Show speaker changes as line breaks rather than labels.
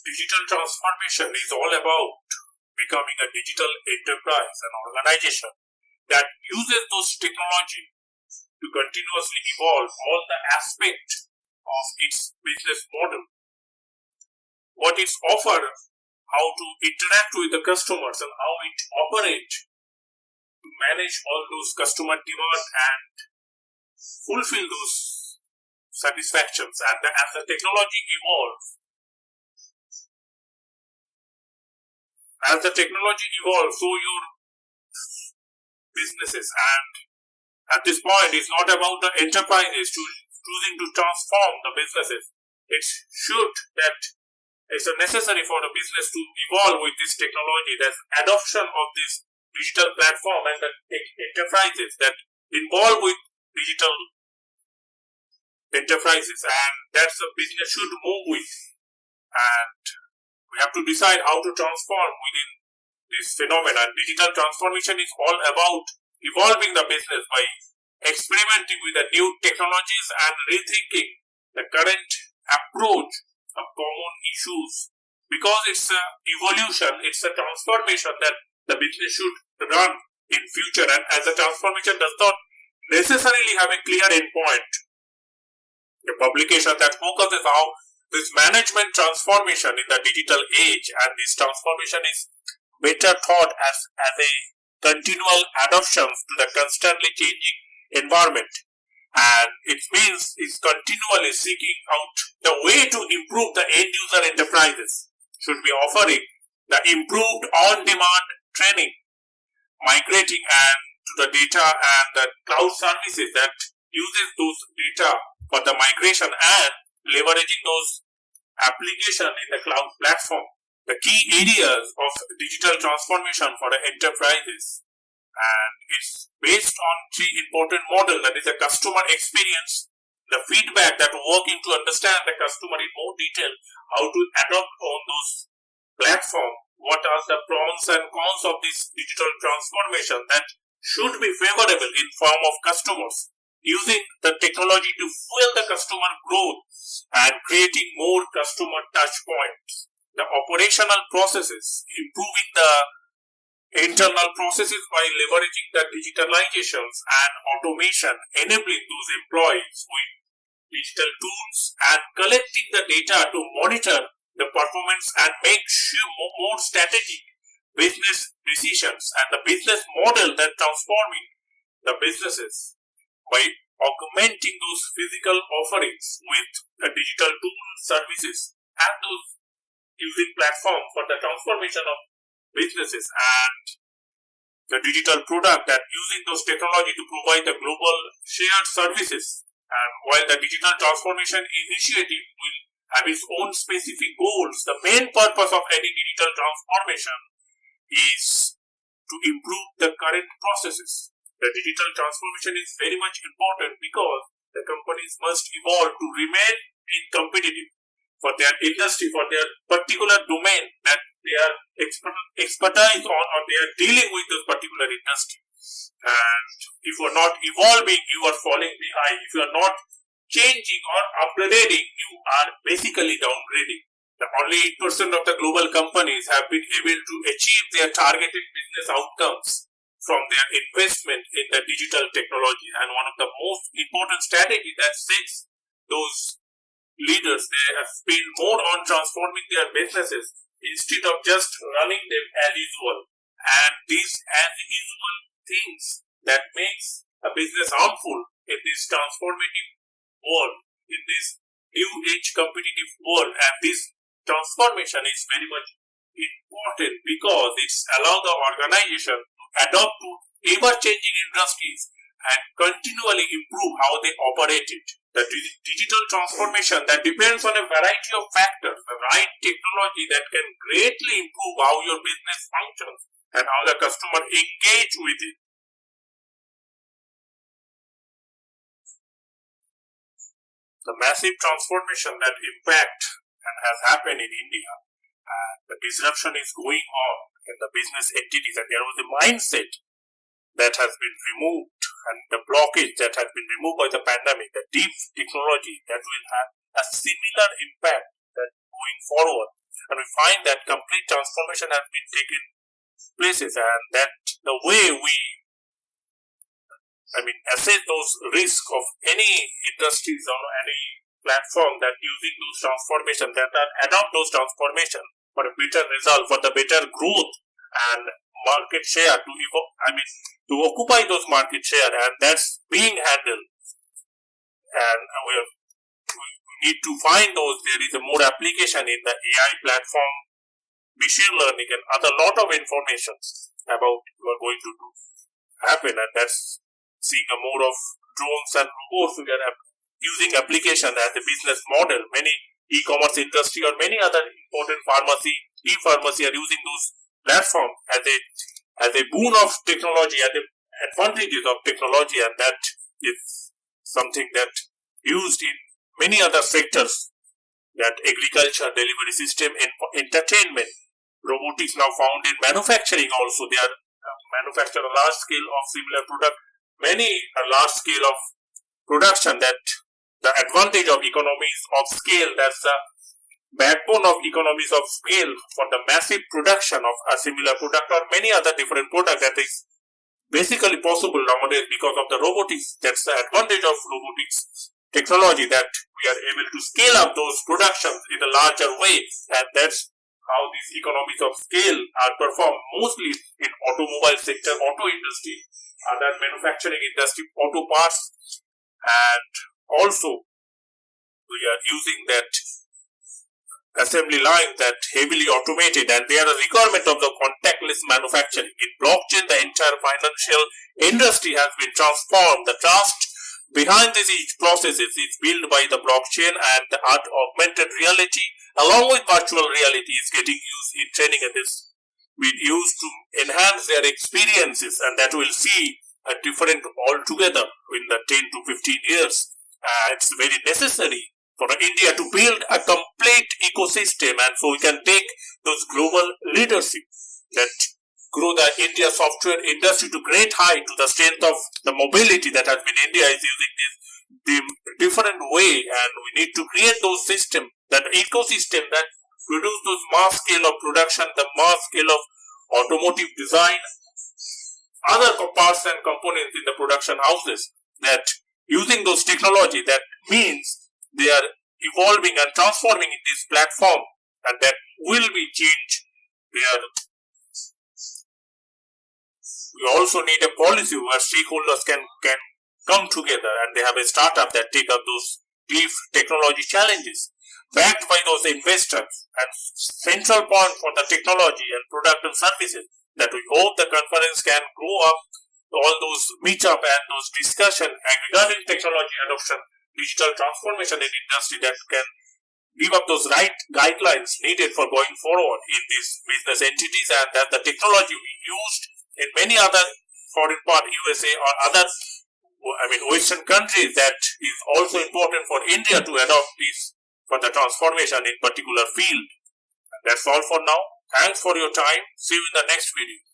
Digital transformation is all about becoming a digital enterprise, an organization that uses those technology to continuously evolve all the aspects of its business model, what it's offered, how to interact with the customers, and how it operates to manage all those customer demand and fulfill those satisfactions. And as the technology evolves, so your businesses. And at this point, it's not about the enterprises choosing to transform the businesses. It's necessary for the business to evolve with this technology. There's adoption of this digital platform and the enterprises that involve with digital enterprises, and that's the business should move with. And we have to decide how to transform within this phenomenon. Digital transformation is all about evolving the business by experimenting with the new technologies and rethinking the current approach of common issues. Because it's a evolution, it's a transformation that the business should run in future, and as a transformation does not necessarily have a clear endpoint. A publication that focuses how this management transformation in the digital age, and this transformation is better thought as a continual adoption to the constantly changing environment, and it means is continually seeking out the way to improve the end user enterprises. Should be offering the improved on-demand training, migrating and to the data and the cloud services that uses those data for the migration and leveraging those applications in the cloud platform. The key areas of digital transformation for the enterprises, and it's based on three important models, that is the customer experience, the feedback that working to understand the customer in more detail, how to adopt on those platform, what are the pros and cons of this digital transformation that should be favorable in form of customers, using the technology to fuel the customer growth and creating more customer touch points. The operational processes, improving the internal processes by leveraging the digitalizations and automation, enabling those employees with digital tools and collecting the data to monitor the performance and make sure more strategic business decisions, and the business model that transforming the businesses by augmenting those physical offerings with the digital tools, services, and those using platform for the transformation of businesses, and the digital product that using those technology to provide the global shared services. And while the digital transformation initiative will have its own specific goals, the main purpose of any digital transformation is to improve the current processes. The digital transformation is very much important because the companies must evolve to remain competitive for their industry, for their particular domain that they are expertise on, or they are dealing with this particular industry. And if you are not evolving, you are falling behind. If you are not changing or upgrading, you are basically downgrading. The only 8% of the global companies have been able to achieve their targeted business outcomes from their investment in the digital technology. And one of the most important strategies that sets those leaders, they have spent more on transforming their businesses instead of just running them as usual. And these as usual things that makes a business harmful in this transformative world, in this new age competitive world. And this transformation is very much important because it's allow the organization to adapt to ever-changing industries and continually improve how they operate it. The digital transformation that depends on a variety of factors, the right technology that can greatly improve how your business functions and how the customer engage with it. The massive transformation that impact and has happened in India, and the disruption is going on in the business entities, and there was a mindset that has been removed, and the blockage that has been removed by the pandemic, the deep technology that will have a similar impact that going forward. and we find that complete transformation has been taken places, and that the way we assess those risks of any industries or any platform that using those transformation, that adopt those transformation for a better result, for the better growth and market share to occupy those market share, and that's being handled. And we need to find those, there is a more application in the AI platform, machine learning and other lot of information about what are going to happen, and that's seeing a more of drones and robots. We are using application as a business model. Many e-commerce industry or many other important e-pharmacy are using those platforms as a boon of technology, as the advantages of technology, and that is something that used in many other sectors, that agriculture, delivery system, entertainment, robotics now found in manufacturing also. They are manufacture a large scale of similar product, many a large scale of production, that the advantage of economies of scale, that's the backbone of economies of scale for the massive production of a similar product or many other different products, that is basically possible nowadays because of the robotics. That's the advantage of robotics technology, that we are able to scale up those productions in a larger way, and that's how these economies of scale are performed mostly in automobile sector, auto industry, other manufacturing industry, auto parts, and also we are using that assembly line that heavily automated, and they are a requirement of the contactless manufacturing. In blockchain, the entire financial industry has been transformed. The trust behind these processes is built by the blockchain, and the augmented reality along with virtual reality is getting used in training, and this will used to enhance their experiences, and that will see a different altogether in the 10 to 15 years. It's very necessary for India to build a complete ecosystem, and so we can take those global leadership that grow the India software industry to great height, to the strength of the mobility that has been India is using this different way, and we need to create those systems, that ecosystem that produce those mass scale of production, the mass scale of automotive design, other parts and components in the production houses, that using those technology, that means they are evolving and transforming in this platform, and that will be changed. We also need a policy where stakeholders can come together, and they have a startup that take up those deep technology challenges, backed by those investors, and central point for the technology and product and services, that we hope the conference can grow up all those meetup and those discussion regarding technology adoption, digital transformation in industry, that can give up those right guidelines needed for going forward in these business entities, and that the technology we used in many other foreign part, USA or other Western countries, that is also important for India to adopt this for the transformation in particular field. And that's all for now. Thanks for your time. See you in the next video.